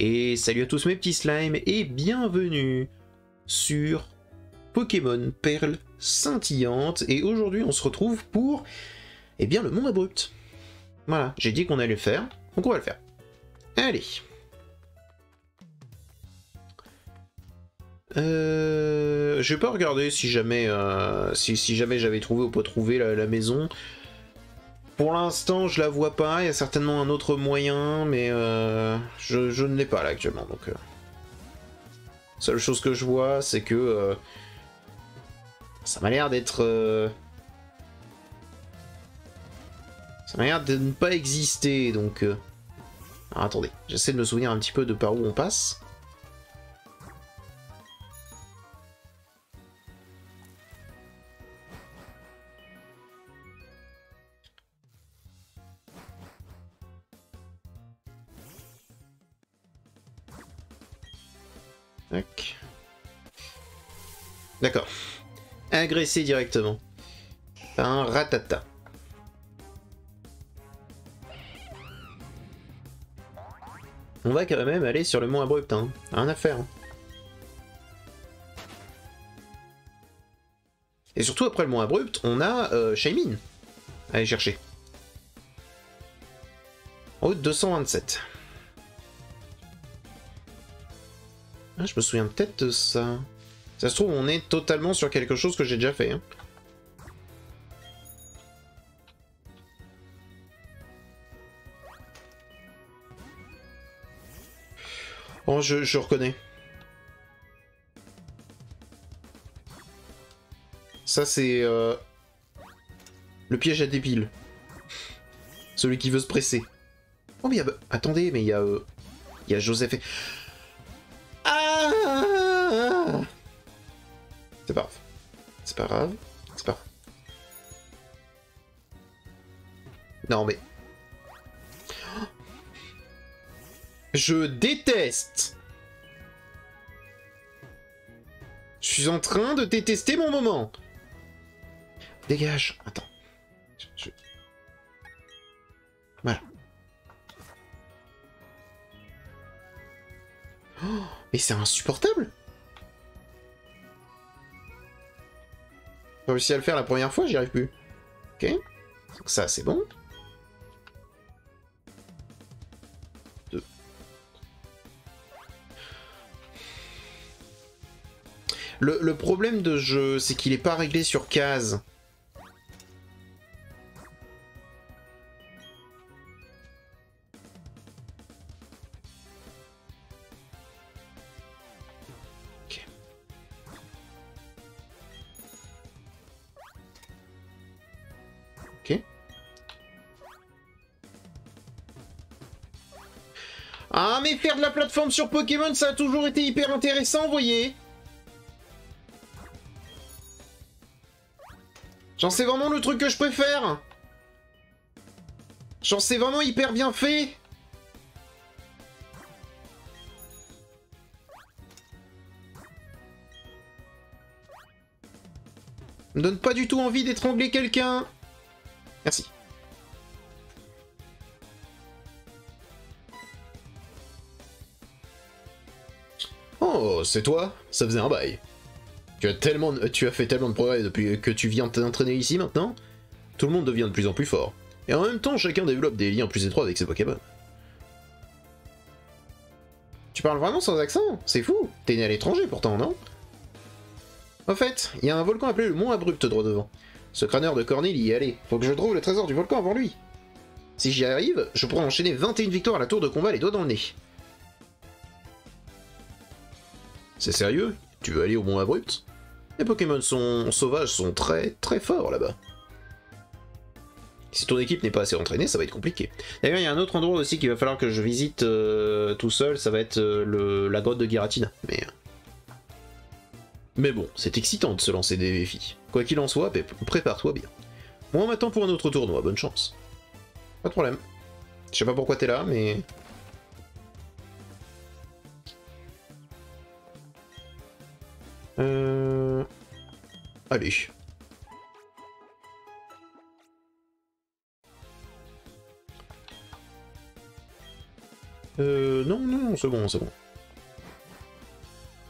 Et salut à tous mes petits slimes et bienvenue sur Pokémon Perle Scintillante. Et aujourd'hui on se retrouve pour, eh bien, le Mont Abrupt. Voilà, j'ai dit qu'on allait le faire, donc on va le faire. Allez. Je vais pas regarder si jamais, si jamais j'avais trouvé ou pas trouvé la maison. Pour l'instant, je la vois pas. Il y a certainement un autre moyen, mais je ne l'ai pas là actuellement. Donc, seule chose que je vois, c'est que ça m'a l'air d'être, ça m'a l'air de ne pas exister. Donc, alors, attendez, j'essaie de me souvenir un petit peu de par où on passe. D'accord. Agressé directement. Un ratata. On va quand même aller sur le Mont Abrupt, hein. Rien à faire. Et surtout, après le Mont Abrupt, on a Shaymin à aller chercher. En route 227. Ah, je me souviens peut-être de ça. Ça se trouve, on est totalement sur quelque chose que j'ai déjà fait. Hein. Oh, je reconnais. Ça, c'est le piège à débile. Celui qui veut se presser. Oh, mais il y a... Attendez, mais il y a Joseph et... Ah! C'est pas grave. C'est pas grave. C'est pas grave. Non, mais... Je déteste! Je suis en train de détester mon moment. Dégage. Attends. Voilà. Oh, mais c'est insupportable! J'ai réussi à le faire la première fois, j'y arrive plus. Ok. Donc ça, c'est bon. Deux. Le problème de jeu, c'est qu'il est pas réglé sur case. Ah, mais faire de la plateforme sur Pokémon, ça a toujours été hyper intéressant, vous voyez. Genre, c'est vraiment le truc que je préfère. Genre, c'est vraiment hyper bien fait. Me donne pas du tout envie d'étrangler quelqu'un. Merci. Oh, c'est toi? Ça faisait un bail. Tu as fait tellement de progrès depuis que tu viens t'entraîner ici maintenant. Tout le monde devient de plus en plus fort. Et en même temps, chacun développe des liens plus étroits avec ses Pokémon. Tu parles vraiment sans accent? C'est fou. T'es né à l'étranger pourtant, non? En fait, il y a un volcan appelé le Mont Abrupt droit devant. Ce crâneur de Cornil y est allé. Faut que je trouve le trésor du volcan avant lui. Si j'y arrive, je pourrai enchaîner 21 victoires à la tour de combat les doigts dans le nez. C'est sérieux? Tu veux aller au Mont Abrupt? Les Pokémon sauvages sont très forts là-bas. Si ton équipe n'est pas assez entraînée, ça va être compliqué. D'ailleurs, il y a un autre endroit aussi qu'il va falloir que je visite tout seul, ça va être la grotte de Giratina. Mais bon, c'est excitant de se lancer des défis. Quoi qu'il en soit, prépare-toi bien. Moi, on m'attend pour un autre tournoi, bonne chance. Pas de problème. Je sais pas pourquoi t'es là, mais... Allez. Non, non, c'est bon, c'est bon.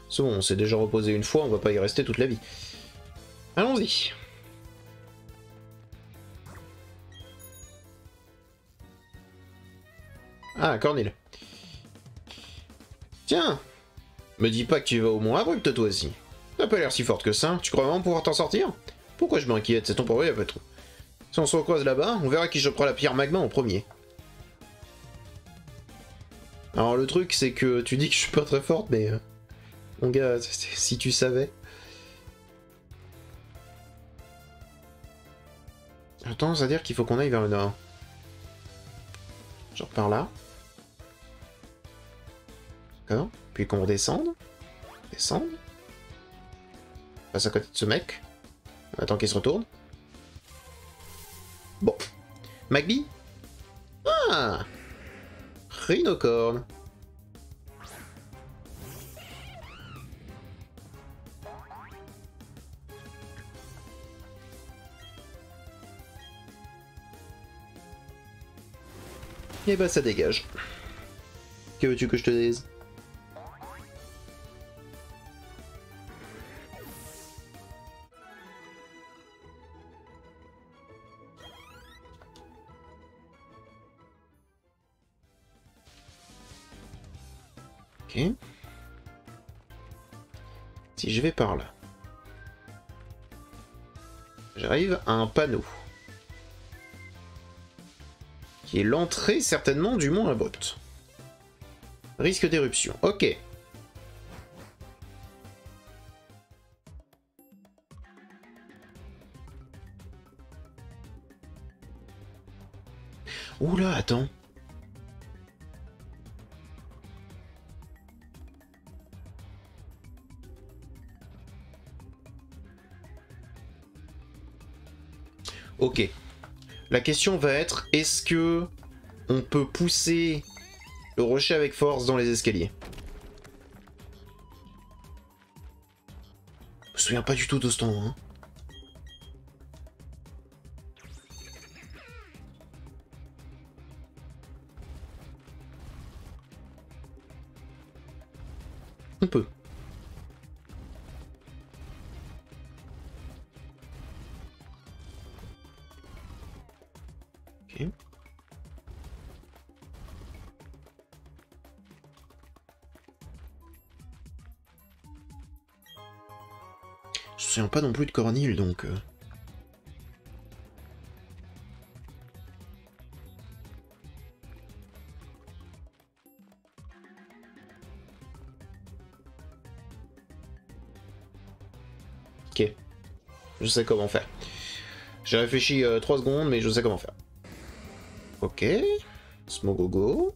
C'est bon, on s'est déjà reposé une fois, on va pas y rester toute la vie. Allons-y. Ah, Cornel. Tiens, me dis pas que tu vas au mont abrupt toi aussi. T'as pas l'air si forte que ça, tu crois vraiment pouvoir t'en sortir? Pourquoi je m'inquiète, c'est ton problème après tout. Si on se recroise là-bas, on verra qui chopera la pierre magma en premier. Alors le truc c'est que tu dis que je suis pas très forte, mais... mon gars, si tu savais... J'ai tendance à dire qu'il faut qu'on aille vers le nord. Genre par là. D'accord. Puis qu'on redescende. Descendre. Passe à côté de ce mec. Attends qu'il se retourne. Bon. Magby? Ah! Rhinocorne. Et bah ça dégage. Que veux-tu que je te dise? Ok. Si je vais par là, j'arrive à un panneau. Qui est l'entrée certainement du mont Abrupt. Risque d'éruption. Ok. Oula, attends. Ok. La question va être, est-ce que on peut pousser le rocher avec force dans les escaliers? Je me souviens pas du tout de ce temps, hein. On peut. Ok. Je me souviens pas non plus de Cornil, donc... Ok. Je sais comment faire. J'ai réfléchi 3 secondes, mais je sais comment faire. Ok. Smogogo.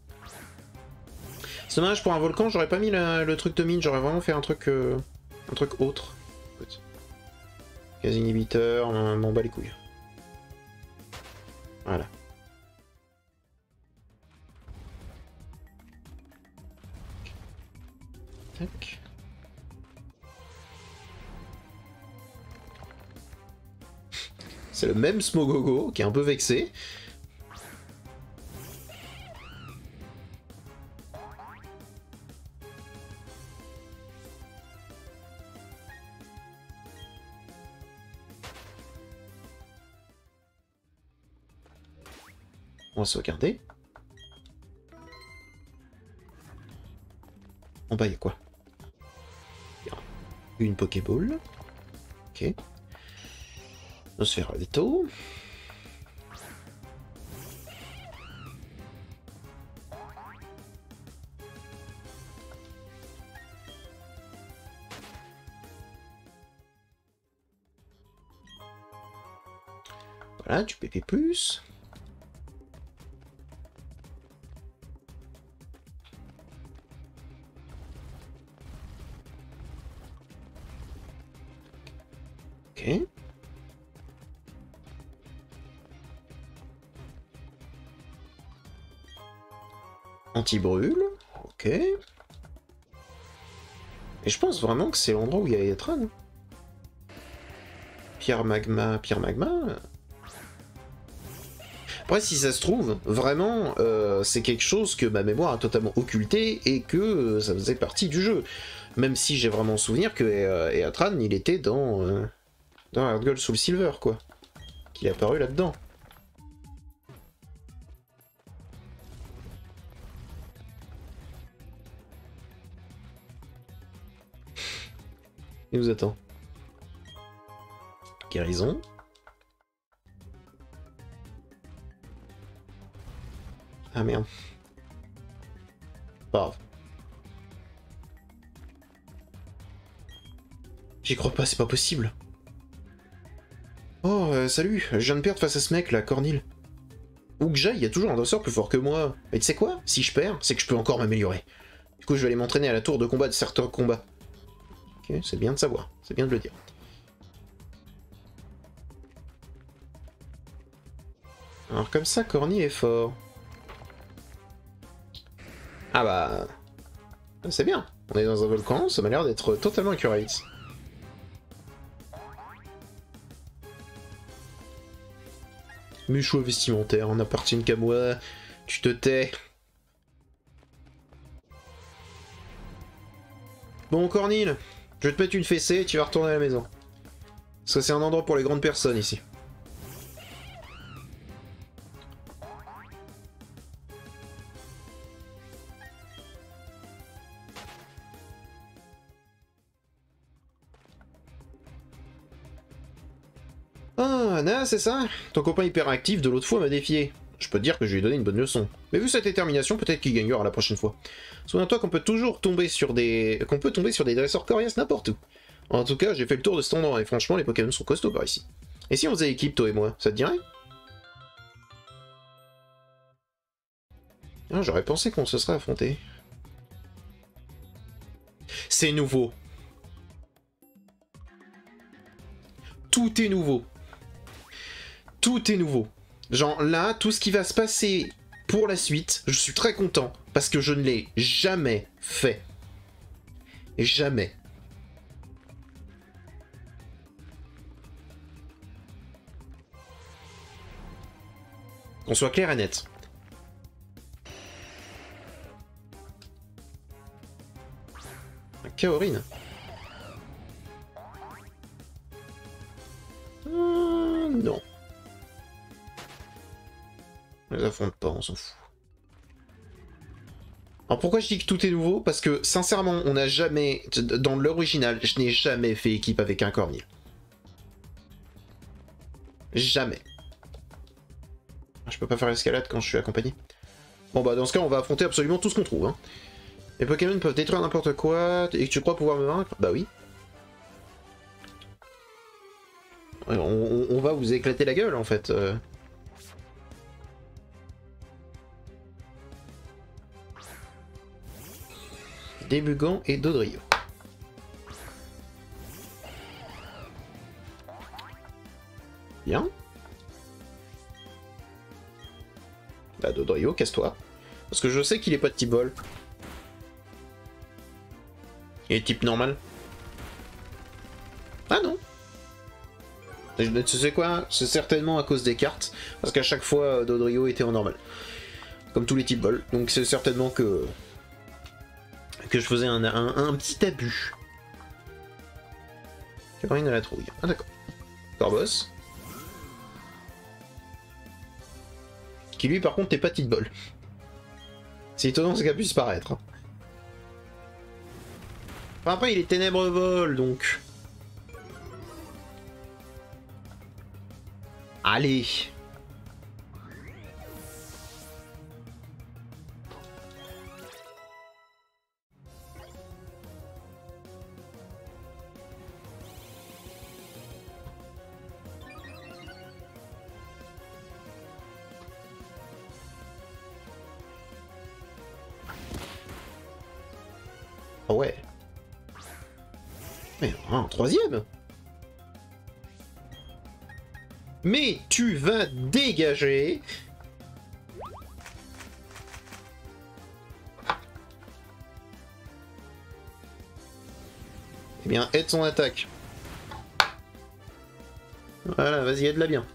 C'est dommage, pour un volcan, j'aurais pas mis le truc de mine, j'aurais vraiment fait un truc autre. Gaz inhibiteur, m'en bat les couilles. Voilà. Tac. C'est le même Smogogo qui est un peu vexé. On va sauvegarder. En bas, il y a quoi? Une Pokéball. Ok. Nosphera Veto. Voilà, du PP+. Ok. Anti-brûle. Ok. Et je pense vraiment que c'est l'endroit où il y a Yatran. Pierre magma, pierre magma. Après, si ça se trouve, vraiment, c'est quelque chose que ma mémoire a totalement occulté et que ça faisait partie du jeu. Même si j'ai vraiment souvenir que Eatran, il était dans Heartgold Soul Silver, quoi. Qu'il est apparu là-dedans. Il nous attend. Guérison. Ah merde. Pas grave. J'y crois pas, c'est pas possible. Oh, salut, je viens de perdre face à ce mec là, Cornil. Où que j'aille, il y a toujours un dresseur plus fort que moi. Et tu sais quoi? Si je perds, c'est que je peux encore m'améliorer. Du coup, je vais aller m'entraîner à la tour de combat de certains combats. Ok, c'est bien de savoir, c'est bien de le dire. Alors comme ça, Corny est fort. Ah bah... c'est bien. On est dans un volcan, ça m'a l'air d'être totalement accurate. Mes choix vestimentaires n'appartiennent qu'à moi. Tu te tais. Bon, Cornil, je vais te mettre une fessée et tu vas retourner à la maison. Parce que c'est un endroit pour les grandes personnes ici. Ah, Anna, c'est ça? Ton copain hyperactif de l'autre fois m'a défié. Je peux te dire que je lui ai donné une bonne leçon. Mais vu sa détermination, peut-être qu'il gagnera la prochaine fois. Souviens-toi qu'on peut toujours tomber sur des... dresseurs coriaces n'importe où. En tout cas, j'ai fait le tour de cet endroit et franchement, les Pokémon sont costauds par ici. Et si on faisait équipe, toi et moi, ça te dirait? Ah, j'aurais pensé qu'on se serait affrontés. C'est nouveau. Tout est nouveau. Tout est nouveau. Genre là, tout ce qui va se passer pour la suite, je suis très content parce que je ne l'ai jamais fait. Jamais. Qu'on soit clair et net. Un Kaorin. Non. On les affronte pas, on s'en fout. Alors pourquoi je dis que tout est nouveau? Parce que sincèrement, on n'a jamais, dans l'original, je n'ai jamais fait équipe avec un Cornil. Jamais. Je peux pas faire escalade quand je suis accompagné. Bon bah dans ce cas, on va affronter absolument tout ce qu'on trouve. Hein. Les Pokémon peuvent détruire n'importe quoi, et que tu crois pouvoir me vaincre? Bah oui. On va vous éclater la gueule en fait. Débugant et Dodrio. Bien. Bah Dodrio, casse-toi. Parce que je sais qu'il est pas de type bol. Il est type normal. Ah non. Tu sais quoi? C'est certainement à cause des cartes. Parce qu'à chaque fois, Dodrio était en normal. Comme tous les types bol. Donc c'est certainement que je faisais un petit abus. Camarine à la trouille. Ah d'accord. Corboss. Qui lui par contre n'est pas type bol. C'est étonnant ce qu'elle puisse paraître. Enfin, après il est ténèbres vol donc... Allez. Oh ouais. Mais un troisième. Mais tu vas dégager. Eh bien, aide son attaque. Voilà, vas-y, aide-la bien.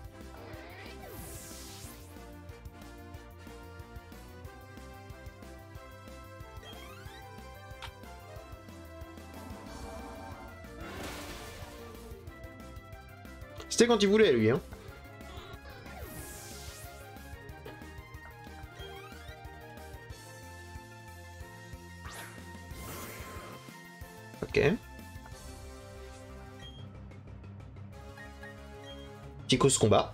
C'était quand il voulait, lui, hein. Ok. Petit cause combat.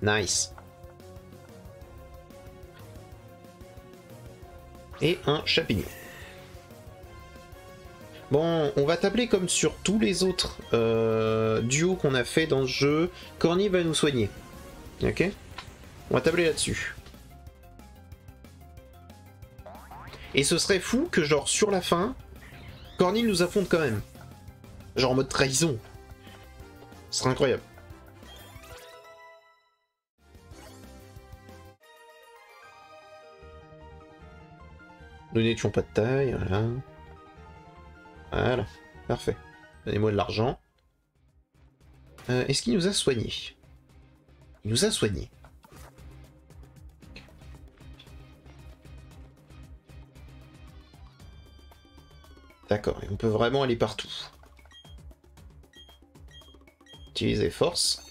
Nice. Et un champignon. Bon, on va tabler comme sur tous les autres duos qu'on a fait dans ce jeu. Corny va nous soigner. Ok? On va tabler là-dessus. Et ce serait fou que genre sur la fin, Corny nous affronte quand même. Genre en mode trahison. Ce serait incroyable. Nous n'étions pas de taille, voilà. Voilà, parfait. Donnez-moi de l'argent. Est-ce qu'il nous a soignés? Il nous a soignés. D'accord, et on peut vraiment aller partout. Utiliser force.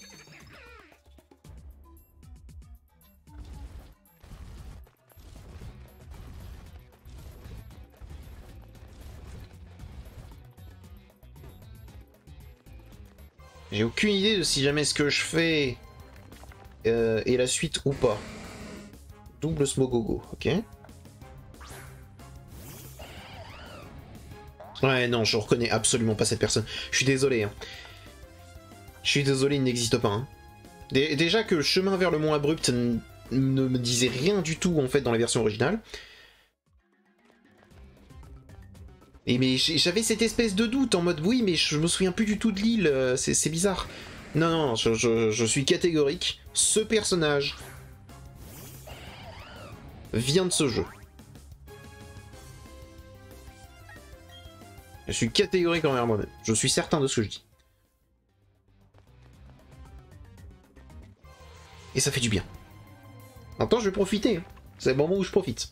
J'ai aucune idée de si jamais ce que je fais est la suite ou pas. Double Smogogo, ok. Ouais, non, je reconnais absolument pas cette personne. Je suis désolé. Hein. Je suis désolé, il n'existe pas. Hein. Déjà que Chemin vers le Mont Abrupt ne me disait rien du tout en fait dans la version originale. Et mais j'avais cette espèce de doute en mode oui, mais je me souviens plus du tout de l'île, c'est bizarre. Non, non, je suis catégorique. Ce personnage vient de ce jeu. Je suis catégorique envers moi-même. Je suis certain de ce que je dis. Et ça fait du bien. Maintenant, je vais profiter. Hein. C'est le moment où je profite.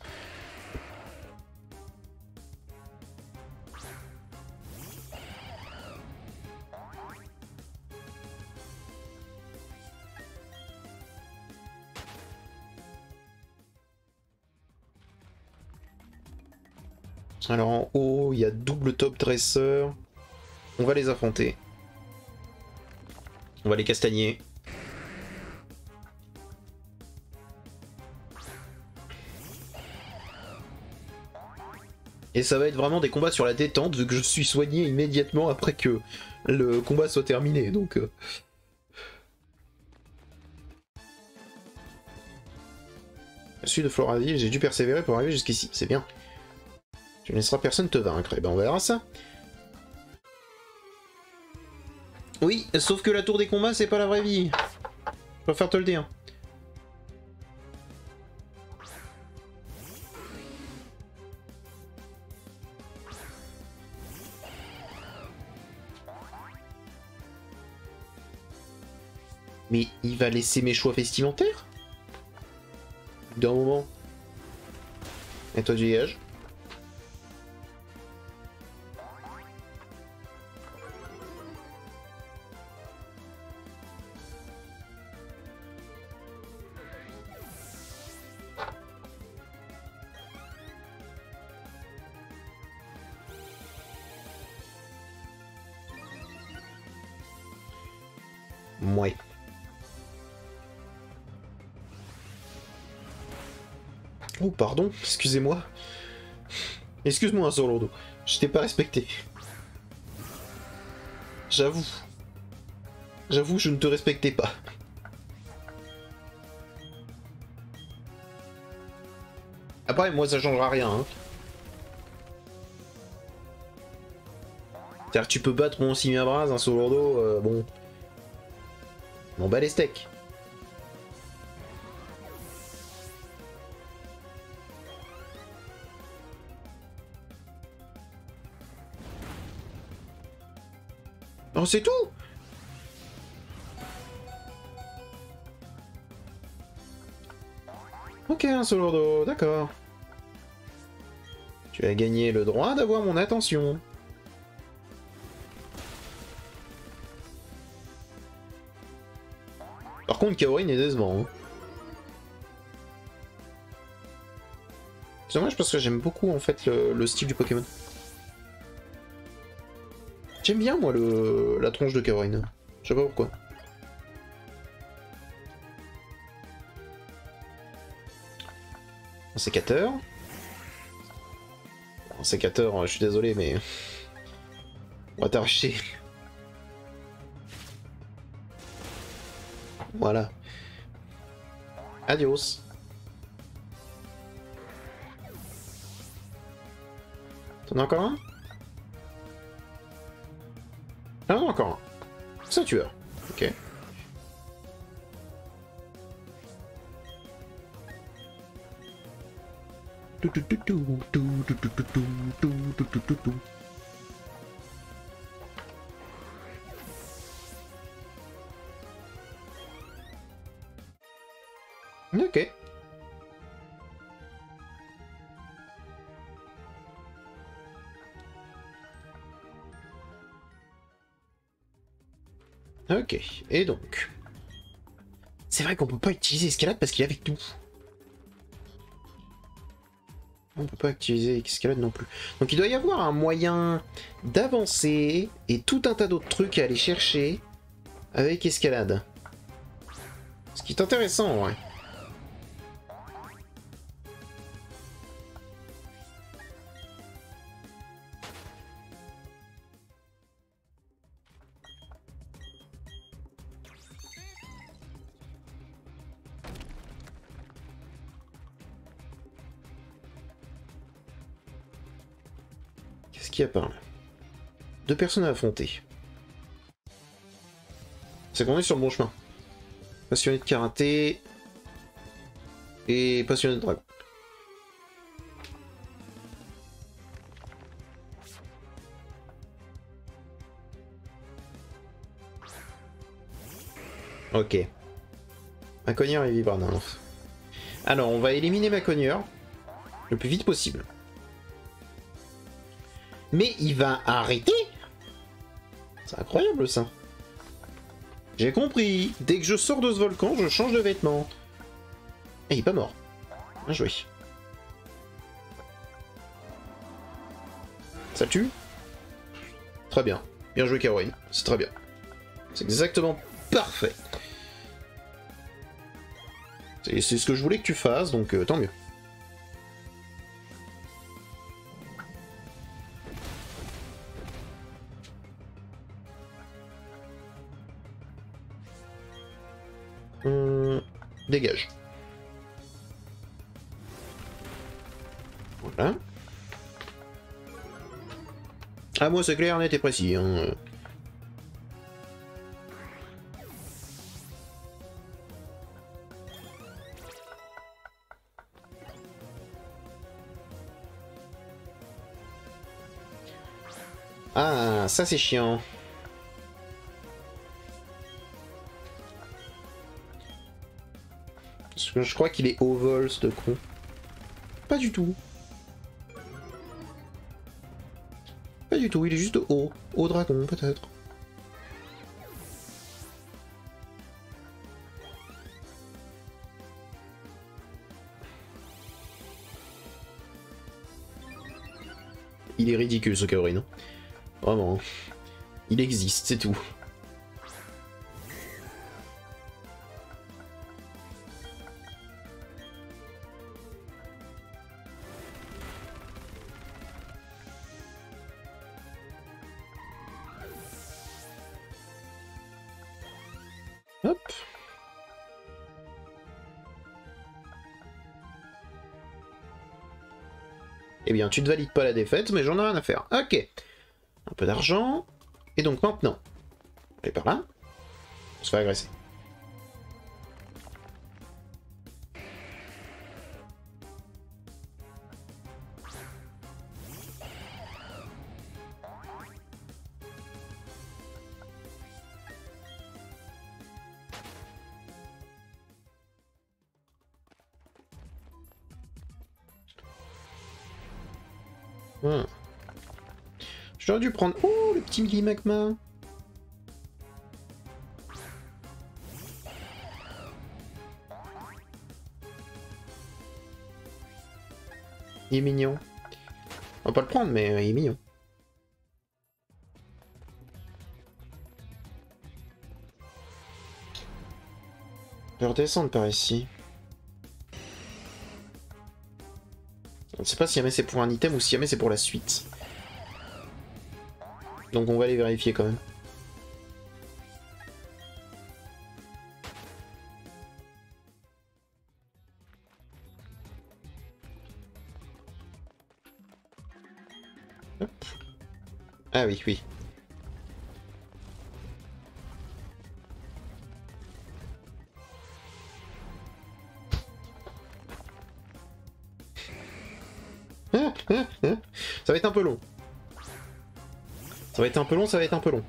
Alors en haut, il y a double top dresseur. On va les affronter. On va les castagner. Et ça va être vraiment des combats sur la détente, vu que je suis soigné immédiatement après que le combat soit terminé, donc... Je suis de Floraville, j'ai dû persévérer pour arriver jusqu'ici, c'est bien. Tu ne laisseras personne te vaincre, et ben on verra ça. Oui, sauf que la tour des combats, c'est pas la vraie vie. Je préfère te le dire. Mais il va laisser mes choix vestimentaires? D'un moment. Et toi, dégage. Mouais. Oh, pardon, excusez-moi. Excuse-moi, Sorlondo. Je t'ai pas respecté. J'avoue. J'avoue, je ne te respectais pas. Après, moi, ça changera rien. Hein. C'est-à-dire que tu peux battre mon Simia-Braz, un Sorlondo, bon... M'en bats les steaks. Oh, c'est tout? Ok, un Solourdo, d'accord. Tu as gagné le droit d'avoir mon attention. Par contre, Kaorin est décevant. Hein. C'est dommage parce que j'aime beaucoup en fait le style du Pokémon. J'aime bien moi la tronche de Kaorin. Je sais pas pourquoi. Un sécateur. Un sécateur, je suis désolé mais... On va t'arracher. Voilà. Adios. T'en as encore un? Ah non, encore un. Ça tueur. Ok. Ok. Ok, et donc... C'est vrai qu'on peut pas utiliser escalade parce qu'il est avec tout. On peut pas utiliser escalade non plus. Donc il doit y avoir un moyen d'avancer et tout un tas d'autres trucs à aller chercher avec escalade. Ce qui est intéressant, ouais. Qu'est-ce qu'il y a par là? Deux personnes à affronter. C'est qu'on est sur le bon chemin. Passionné de karaté et passionné de dragon. Ok. Ma cogneur est vibranolf. Alors, on va éliminer ma cogneur le plus vite possible. Mais il va arrêter? C'est incroyable ça. J'ai compris. Dès que je sors de ce volcan, je change de vêtements. Et il est pas mort. Bien joué. Ça tue? Très bien. Bien joué, Kawaii. C'est très bien. C'est exactement parfait. C'est ce que je voulais que tu fasses, donc tant mieux. Dégage. Voilà. Ah, moi c'est clair, net et précis. Hein. Ah, ça c'est chiant. Parce que je crois qu'il est haut vol, ce con. Pas du tout. Pas du tout, il est juste haut. Haut dragon, peut-être. Il est ridicule, ce Kaori, non? Vraiment. Il existe, c'est tout. Hop. Eh bien, tu ne valides pas la défaite, mais j'en ai rien à faire. Ok. Un peu d'argent. Et donc maintenant, allez par là. On se fait agresser. Hmm. J'aurais dû prendre... Oh, le petit Millimagma. Il est mignon. On va pas le prendre, mais il est mignon. Je vais redescendre par ici. Je ne sais pas si jamais c'est pour un item ou si jamais c'est pour la suite. Donc on va aller vérifier quand même. Hop. Ah oui, oui. Ça va être un peu long. Ça va être un peu long, ça va être un peu long.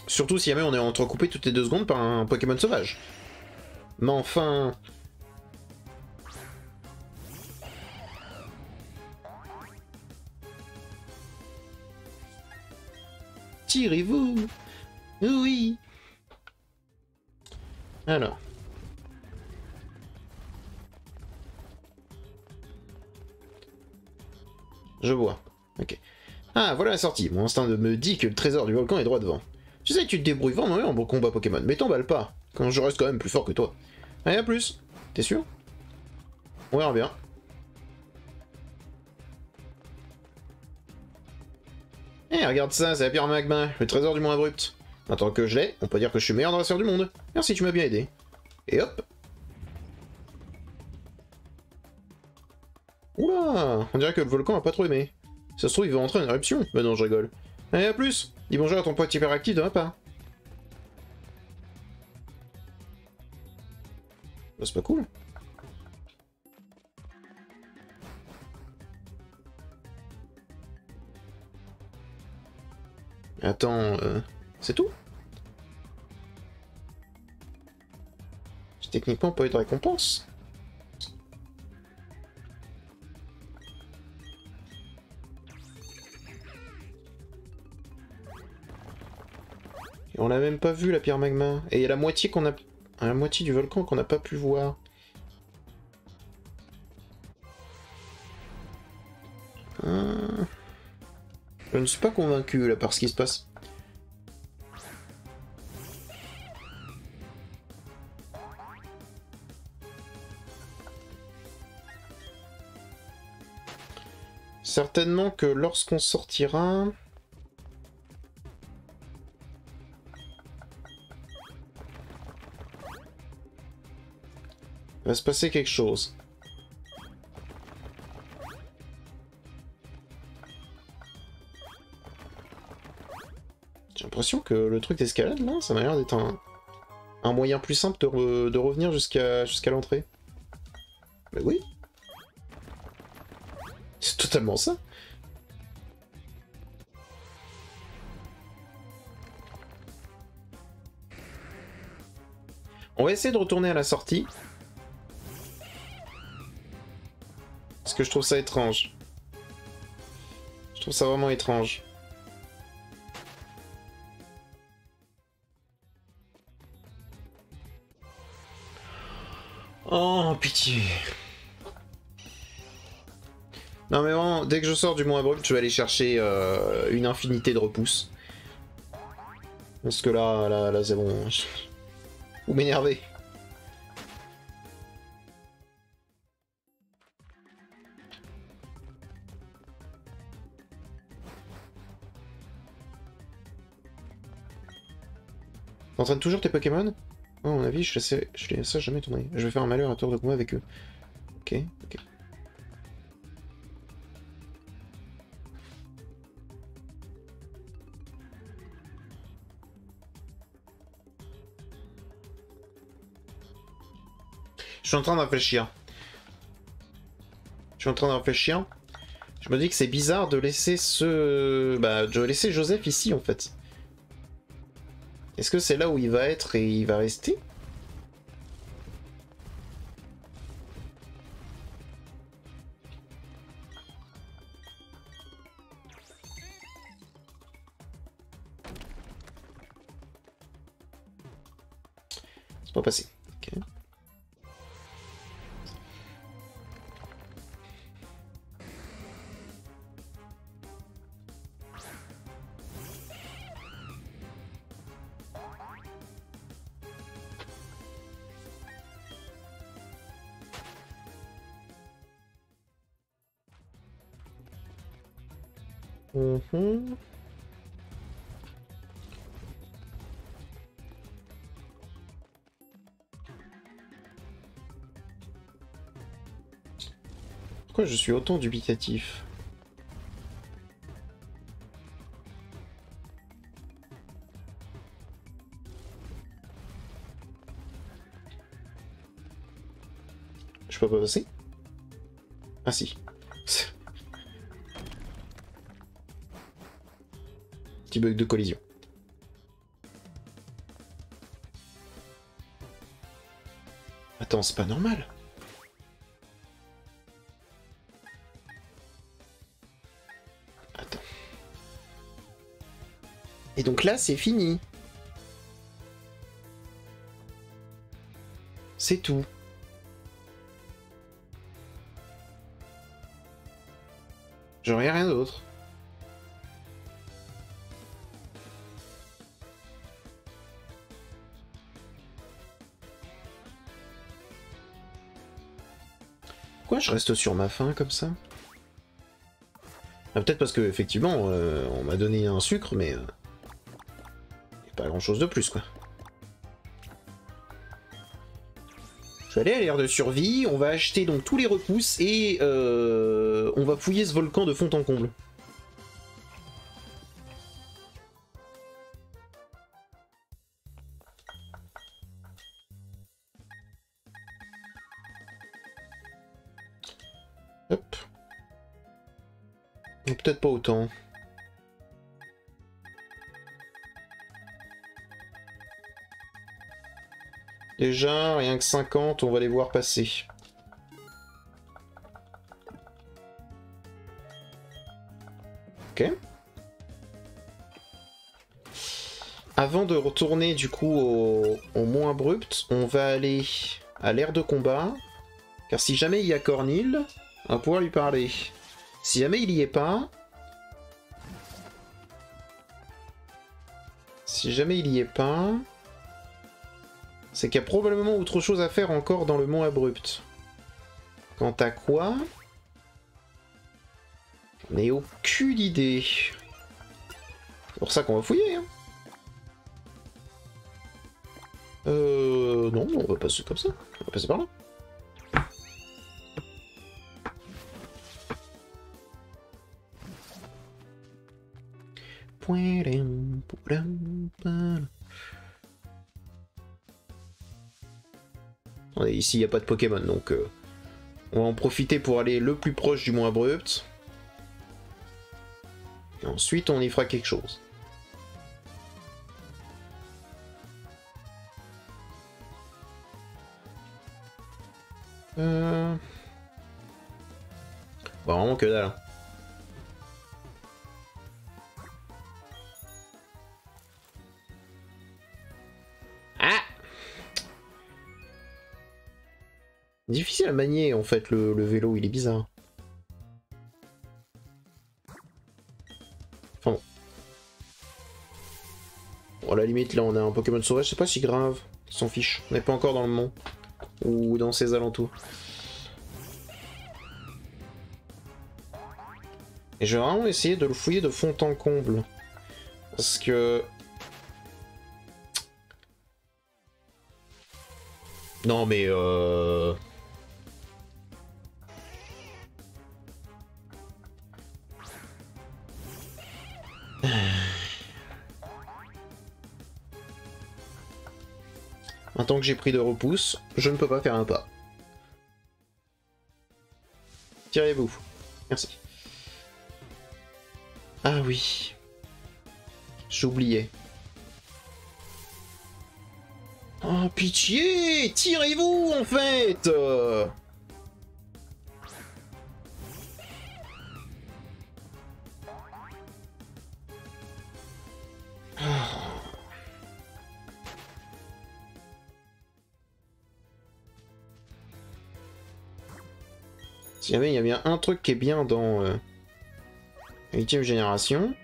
Surtout si jamais on est entrecoupé toutes les 2 secondes par un Pokémon sauvage. Mais enfin... Tirez-vous! Oui! Alors. Je vois. Ok. Ah, voilà la sortie. Mon instinct me dit que le trésor du volcan est droit devant. Tu sais que tu te débrouilles vraiment bien en bon combat Pokémon, mais t'emballes pas, quand je reste quand même plus fort que toi. Allez, à plus. T'es sûr? On verra bien. Eh, regarde ça, c'est la pierre magma, le trésor du mont abrupt. Maintenant que je l'ai, on peut dire que je suis le meilleur dresseur du monde. Merci, tu m'as bien aidé. Et hop. Oula, on dirait que le volcan a pas trop aimé. Ça se trouve, il va entrer en éruption. Mais non, je rigole. Allez, à plus. Dis bonjour à ton pote hyperactif de ma part. Bah, c'est pas cool. Attends, c'est tout? J'ai techniquement pas eu de récompense. Et on l'a même pas vu la pierre magma. Et il y a la moitié qu'on a... la moitié du volcan qu'on n'a pas pu voir. Je ne suis pas convaincu là par ce qui se passe. Certainement que lorsqu'on sortira... il va se passer quelque chose. J'ai l'impression que le truc d'escalade, là, ça m'a l'air d'être un moyen plus simple de revenir jusqu'à l'entrée. Mais oui. C'est totalement ça. On va essayer de retourner à la sortie. Parce que je trouve ça étrange. Je trouve ça vraiment étrange. Oh, pitié. Non mais vraiment, dès que je sors du mont abrupt, je vais aller chercher une infinité de repousses. Parce que là c'est bon. Vous m'énervez. T'entraînes toujours tes Pokémon? Oh, à mon avis, je les laisse jamais tourner. Je vais faire un malheur à tour de combat avec eux. Ok, ok. Je suis en train de réfléchir. suis en train de réfléchir. Je me dis que c'est bizarre de laisser ce... Bah, de laisser Joseph ici, en fait. Est-ce que c'est là où il va être et il va rester? C'est pas passé. Ok. Mhm. Pourquoi je suis autant dubitatif? Je peux pas passer? Ah si. Petit bug de collision. Attends, c'est pas normal. Attends. Et donc là, c'est fini. C'est tout. J'aurais rien d'autre. Pourquoi je reste sur ma faim comme ça? Ah, peut-être parce que effectivement, on m'a donné un sucre, mais pas grand-chose de plus, quoi. Je vais aller à l'ère de survie, on va acheter donc tous les repousses et on va fouiller ce volcan de fond en comble. Hop. Peut-être pas autant. Déjà, rien que 50, on va les voir passer. Ok. Avant de retourner du coup au mont abrupt, on va aller à l'ère de combat. Car si jamais il y a Cornil, on va pouvoir lui parler. Si jamais il y est pas... Si jamais il y est pas... C'est qu'il y a probablement autre chose à faire encore dans le mont abrupt. Quant à quoi... J'en ai aucune idée. C'est pour ça qu'on va fouiller, hein. Non, on va passer comme ça. On va passer par là. Ici, il n'y a pas de Pokémon, donc on va en profiter pour aller le plus proche du mont abrupt. Et ensuite, on y fera quelque chose. Bah, vraiment que dalle. Ah! Difficile à manier en fait le vélo, il est bizarre. Enfin bon. Bon, à la limite, là on a un Pokémon sauvage, c'est pas si grave. On s'en fiche. On n'est pas encore dans le mont. Ou dans ses alentours. Et je vais vraiment essayer de le fouiller de fond en comble. Parce que... Non mais Maintenant que j'ai pris de repousse, je ne peux pas faire un pas. Tirez-vous. Merci. Ah oui. J'oubliais. Oh, pitié! Tirez-vous, en fait! Si jamais il y a bien un truc qui est bien dans la 8ème génération,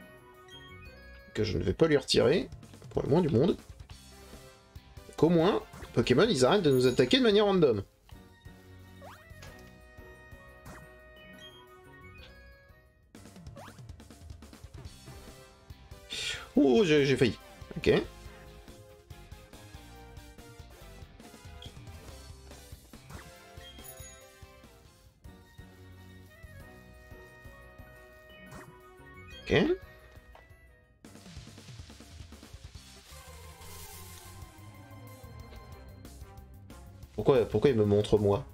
que je ne vais pas lui retirer, pour le moins du monde, qu'au moins, Pokémon, ils arrêtent de nous attaquer de manière random. Oh, j'ai failli. Ok. Ok. Pourquoi il me montre moi?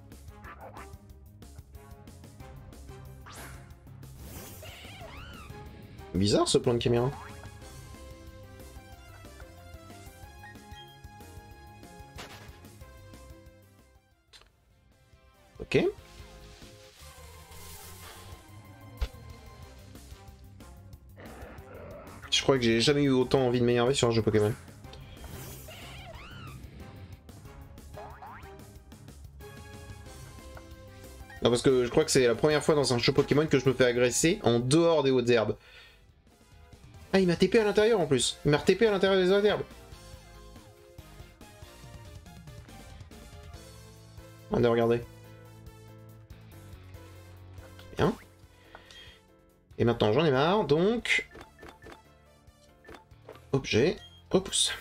Bizarre ce plan de caméra. Ok. Je crois que j'ai jamais eu autant envie de m'énerver sur un jeu Pokémon. Non, parce que je crois que c'est la première fois dans un jeu Pokémon que je me fais agresser en dehors des hautes herbes. Ah, il m'a TP à l'intérieur en plus. Il m'a TP à l'intérieur des hautes herbes. Regardez. Bien. Et maintenant j'en ai marre, donc... Objet, repousse.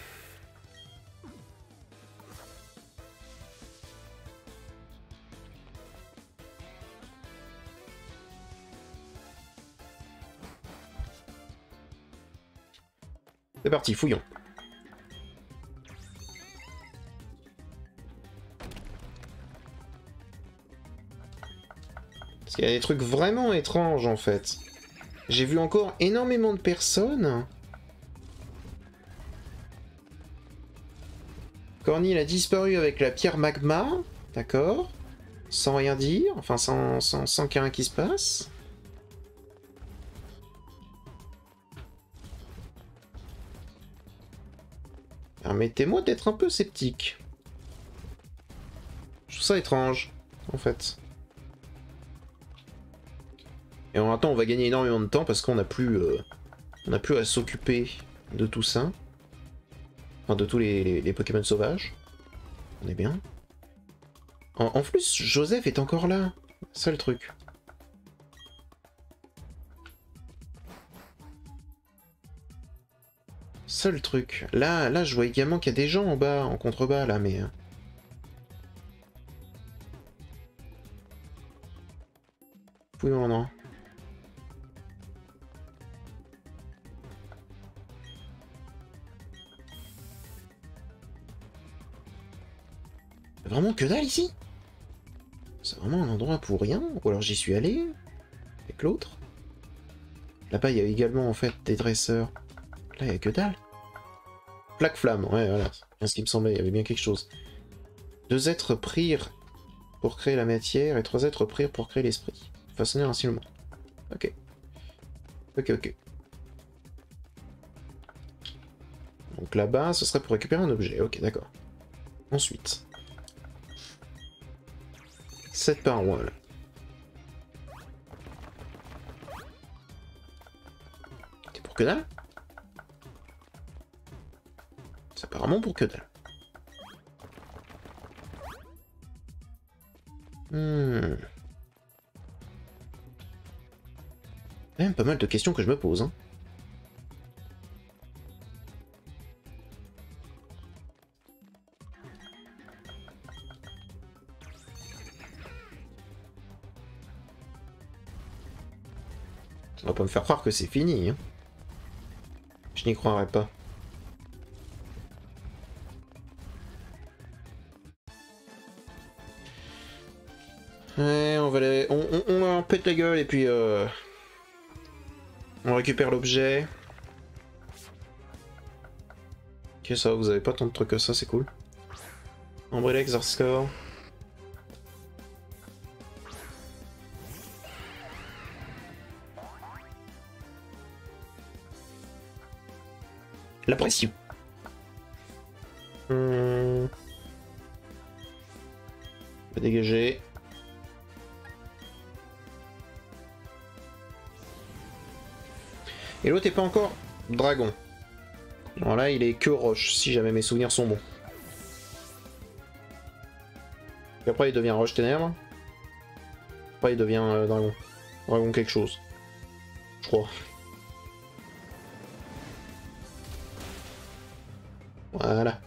C'est parti, fouillons. Parce qu'il y a des trucs vraiment étranges en fait. J'ai vu encore énormément de personnes. Cornil a disparu avec la pierre magma, d'accord. Sans rien dire, enfin sans qu'il y ait rien qui se passe. Permettez-moi d'être un peu sceptique. Je trouve ça étrange, en fait. Et en même temps, on va gagner énormément de temps parce qu'on n'a plus, à s'occuper de tout ça. Enfin, de tous les Pokémon sauvages. On est bien. En plus, Joseph est encore là. C'est le truc. Seul truc. Là, je vois également qu'il y a des gens en bas, en contrebas, là, mais... Fouillons non. Vraiment que dalle ici? C'est vraiment un endroit pour rien? Ou alors j'y suis allé? Avec l'autre? Là-bas, il y a également, en fait, des dresseurs. Là, il y a que dalle. Plaque flamme, ouais, voilà. C'est bien ce qui me semblait, il y avait bien quelque chose. 2 êtres prirent pour créer la matière et 3 êtres prirent pour créer l'esprit. Façonner ainsi le monde. Ok. Ok. Donc là-bas, ce serait pour récupérer un objet. Ok, d'accord. Ensuite. Cette parole. C'est pour que dalle? C'est apparemment pour que dalle. Même pas mal de questions que je me pose, hein. On va pas me faire croire que c'est fini, hein. Je n'y croirais pas. Ouais, on on leur pète la gueule et puis on récupère l'objet. Ok, ça va, vous avez pas tant de trucs que ça, c'est cool. Ombrelex, Zarscore. La pression. On va dégager. Et l'autre est pas encore dragon. Alors là, il est que roche, si jamais mes souvenirs sont bons. Et après, il devient roche ténèbres. Après, il devient dragon. Dragon quelque chose. Je crois. Voilà.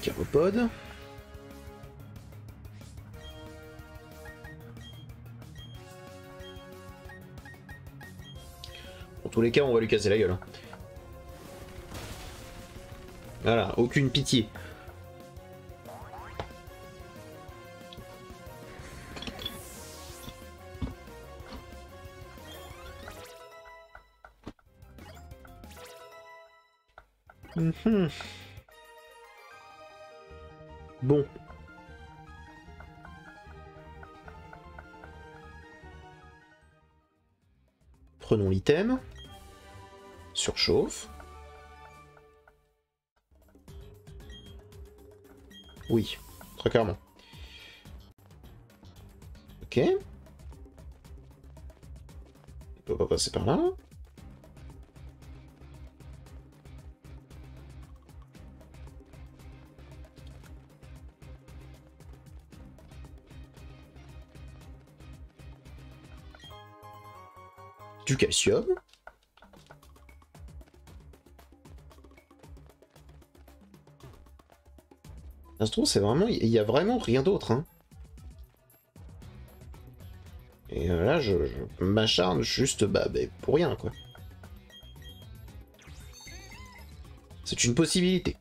Chiropode. Dans tous les cas, on va lui casser la gueule. Hein. Voilà, aucune pitié. Bon. Prenons l'item. Surchauffe. Oui, très clairement. Ok. Il peut pas passer par là. Du calcium. Ça se trouve, c'est vraiment... Il y a vraiment rien d'autre, hein. Et là, je m'acharne juste bah, pour rien, quoi. C'est une possibilité.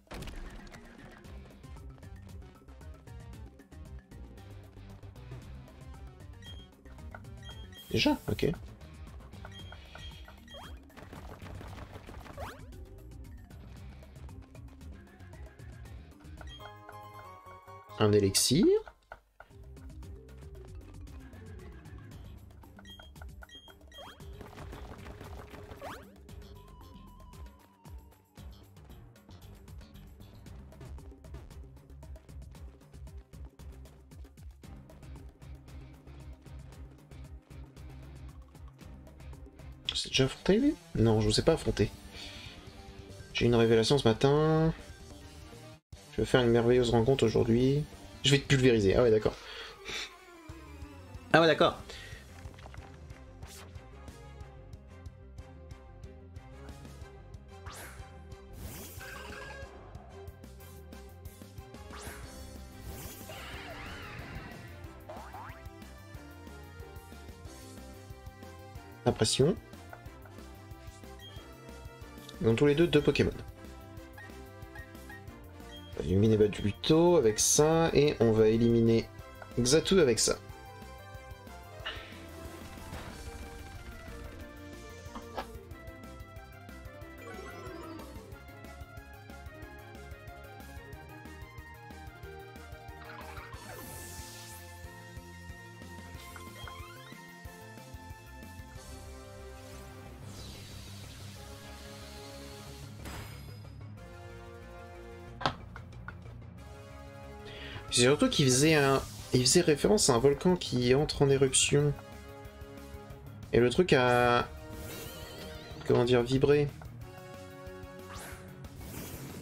Déjà, ok. Un élixir. C'est déjà affronté lui? Non, je vous ai pas affronté. J'ai une révélation ce matin. Je vais faire une merveilleuse rencontre aujourd'hui. Je vais te pulvériser. Ah ouais, d'accord. Ah ouais, d'accord. Impression. Ils ont tous les deux Pokémon. On va éliminer Baduluto avec ça, et on va éliminer Xatu avec ça. C'est surtout qu'il faisait référence à un volcan qui entre en éruption. Et le truc a... Comment dire, vibré.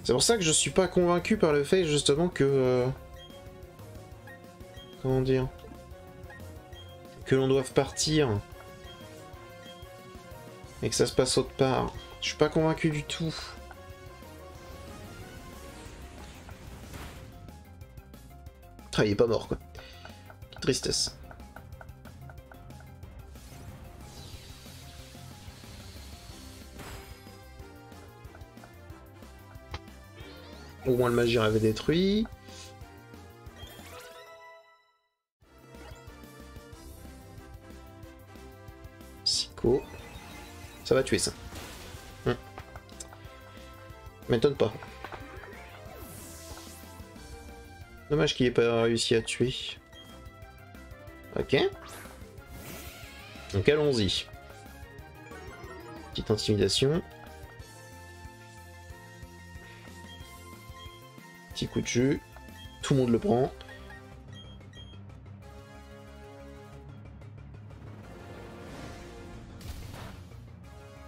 C'est pour ça que je suis pas convaincu par le fait justement que... Comment dire, que l'on doive partir. Et que ça se passe autre part. Je suis pas convaincu du tout. Ah, il est pas mort, quoi. Tristesse. Au moins le Magir avait détruit. Psycho. Ça va tuer ça. M'étonne pas. Dommage qu'il ait pas réussi à tuer. Ok. Donc allons-y. Petite intimidation. Petit coup de jus. Tout le monde le prend.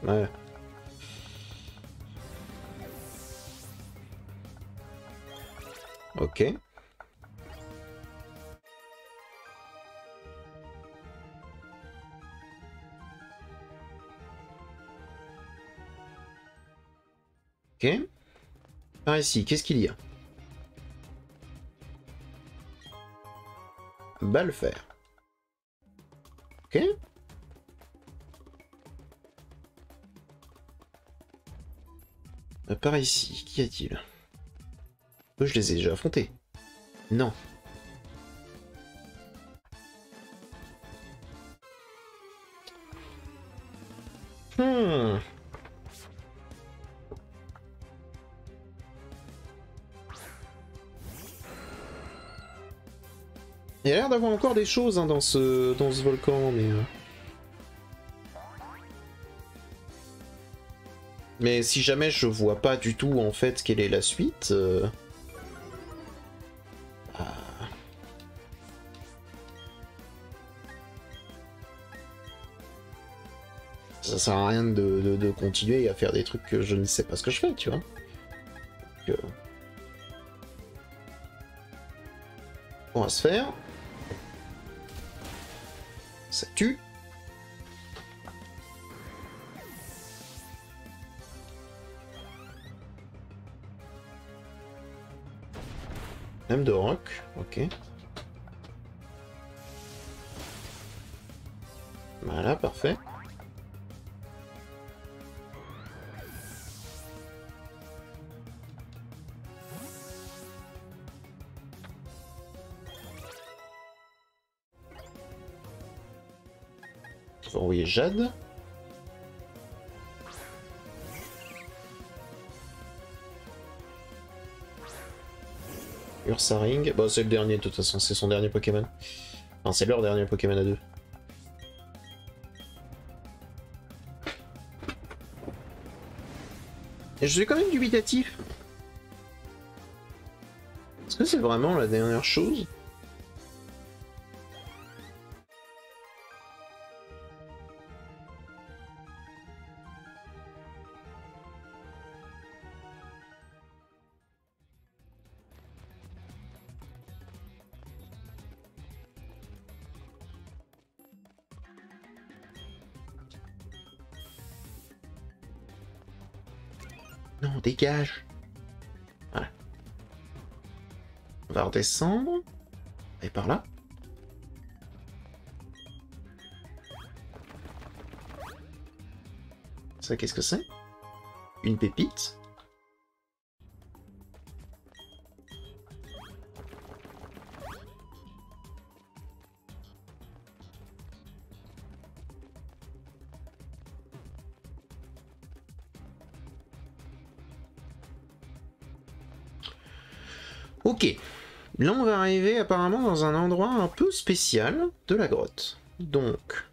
Ouais. Ok. Ok. Par ici, qu'est-ce qu'il y a? Balle fer. Ok. Par ici, qu'y a-t-il? Eux, je les ai déjà affrontés. Non. Il y a l'air d'avoir encore des choses hein, dans ce volcan, mais... Mais si jamais je vois pas du tout en fait quelle est la suite... Ça sert à rien de continuer à faire des trucs que je ne sais pas ce que je fais, tu vois. Donc, on va se faire. Ça tue. Même de rock, ok. Voilà, parfait. On va envoyer Jade. Ursaring, bon c'est le dernier de toute façon, c'est son dernier Pokémon. Enfin c'est leur dernier Pokémon à deux. Et je suis quand même dubitatif. Est-ce que c'est vraiment la dernière chose? Non, dégage. Voilà. On va redescendre. Et par là. Ça, qu'est-ce que c'est? Une pépite? Ok, là on va arriver apparemment dans un endroit un peu spécial de la grotte. Donc,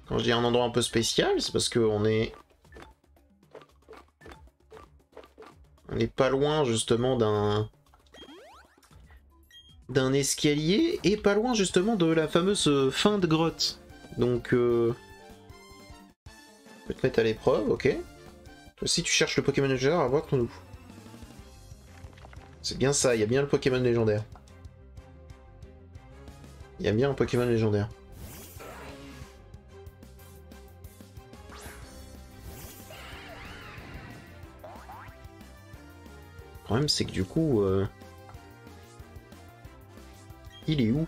quand je dis un endroit un peu spécial, c'est parce qu'on est... On n'est pas loin justement d'un escalier et pas loin justement de la fameuse fin de grotte. Donc, je vais te mettre à l'épreuve, ok. Toi aussi tu cherches le Pokémon légendaire, invoque-nous. C'est bien ça, il y a bien le Pokémon légendaire. Il y a bien un Pokémon légendaire. Le problème c'est que du coup... Il est où?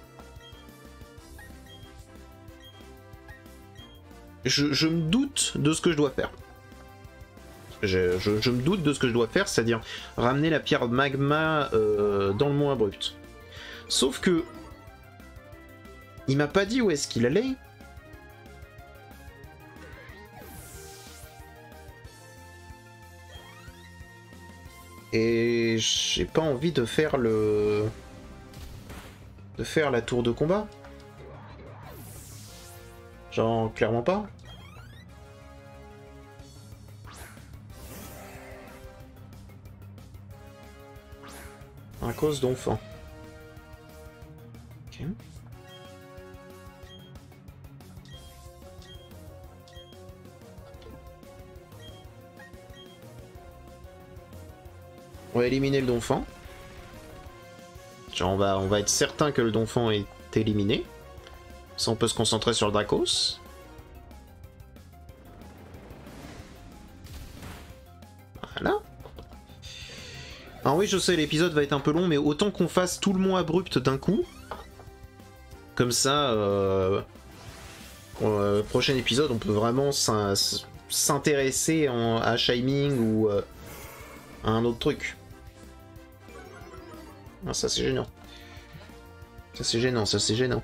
Je me doute de ce que je dois faire. Je me doute de ce que je dois faire, c'est-à-dire ramener la pierre magma dans le mont abrupt. Sauf que... il m'a pas dit où est-ce qu'il allait. Et j'ai pas envie de faire le... de faire la tour de combat. Genre, clairement pas. À cause d'enfants. Ok. On va éliminer le Donphan. Genre on va être certain que le Donphan est éliminé. Ça, on peut se concentrer sur le Dracos. Voilà. Alors oui, je sais, l'épisode va être un peu long, mais autant qu'on fasse tout le mont abrupt d'un coup. Comme ça, prochain épisode, on peut vraiment s'intéresser à Shinming ou à un autre truc. Ah, ça c'est gênant. Ça c'est gênant, ça c'est gênant.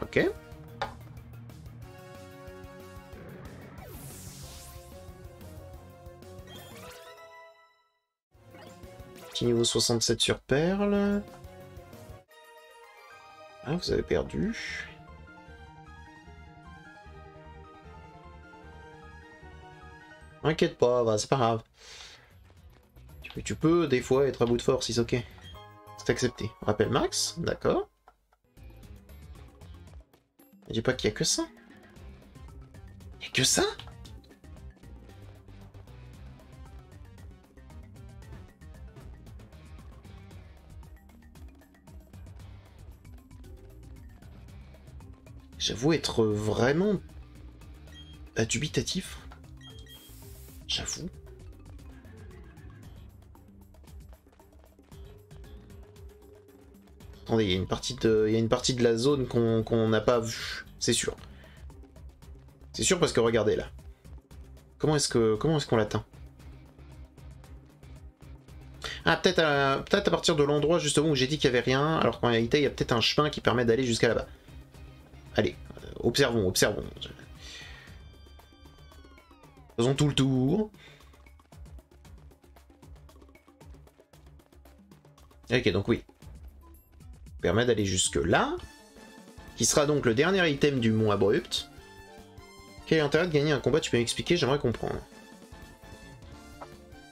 Ok. Petit niveau 67 sur Perle. Ah, vous avez perdu. Inquiète pas, bah, c'est pas grave. Tu peux des fois être à bout de force, c'est ok. C'est accepté. Rappel max, d'accord. Je dis pas qu'il y a que ça. Il y a que ça? J'avoue être vraiment dubitatif. J'avoue. Attendez, il y a une partie de la zone qu'on n'a pas vue, c'est sûr. C'est sûr parce que regardez là. Comment est-ce qu'on l'atteint? Ah, peut-être à partir de l'endroit justement où j'ai dit qu'il n'y avait rien, alors qu'en réalité il y a peut-être un chemin qui permet d'aller jusqu'à là-bas. Allez, observons. Faisons tout le tour. Ok, donc oui. Permet d'aller jusque là. Qui sera donc le dernier item du mont abrupt. Quel est l'intérêt de gagner un combat? Tu peux m'expliquer, j'aimerais comprendre.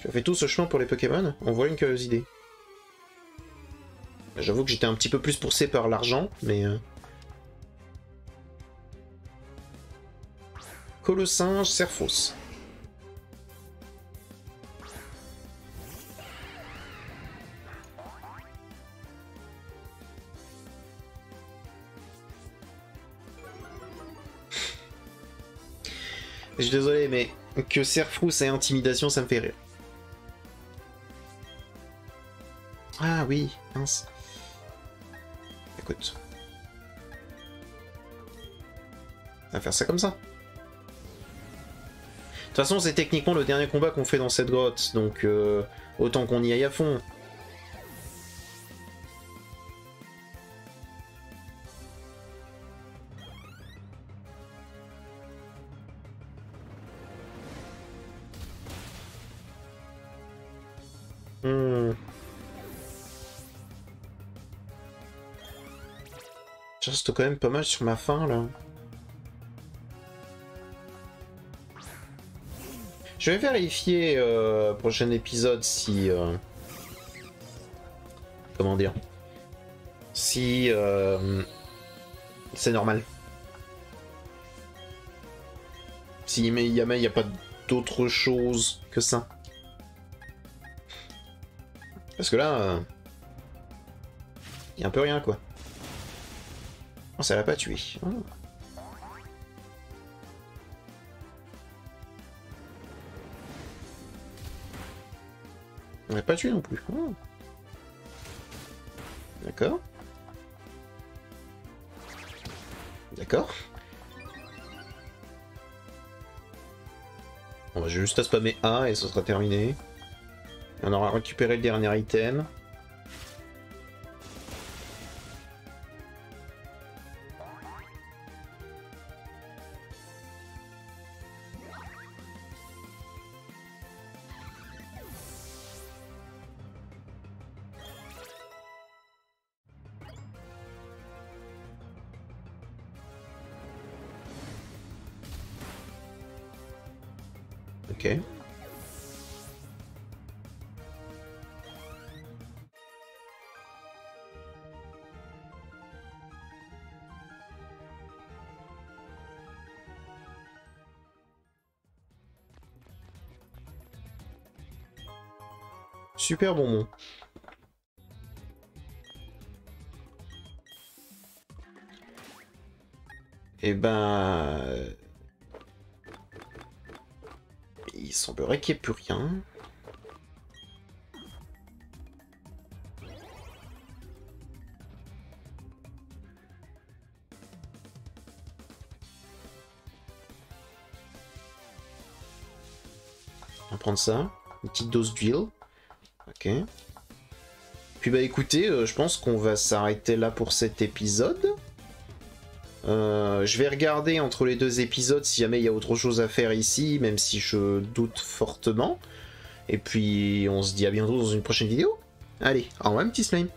Tu as fait tout ce chemin pour les Pokémon? On voit une curieuse idée. J'avoue que j'étais un petit peu plus poussé par l'argent, mais... Colossinge, Serphos. Je suis désolé, mais que Serfrous ait intimidation, ça me fait rire. Ah oui, mince. Écoute. On va faire ça comme ça. De toute façon, c'est techniquement le dernier combat qu'on fait dans cette grotte, donc autant qu'on y aille à fond. Je reste quand même pas mal sur ma faim là. Je vais vérifier prochain épisode si... comment dire? Si... c'est normal. Si mais il y a pas d'autre chose que ça. Parce que là, il y a un peu rien quoi. Oh, ça l'a pas tué. Oh. On l'a pas tué non plus. Oh. D'accord. D'accord. On va juste à spammer A et ce sera terminé. Et on aura récupéré le dernier item. Ok. Super bonbon. Et ben... il semblerait qu'il n'y ait plus rien. On va prendre ça. Une petite dose d'huile. Ok. Puis bah écoutez, je pense qu'on va s'arrêter là pour cet épisode. Je vais regarder entre les deux épisodes si jamais il y a autre chose à faire ici, même si je doute fortement. Et puis on se dit à bientôt dans une prochaine vidéo. Allez, au revoir petit slime.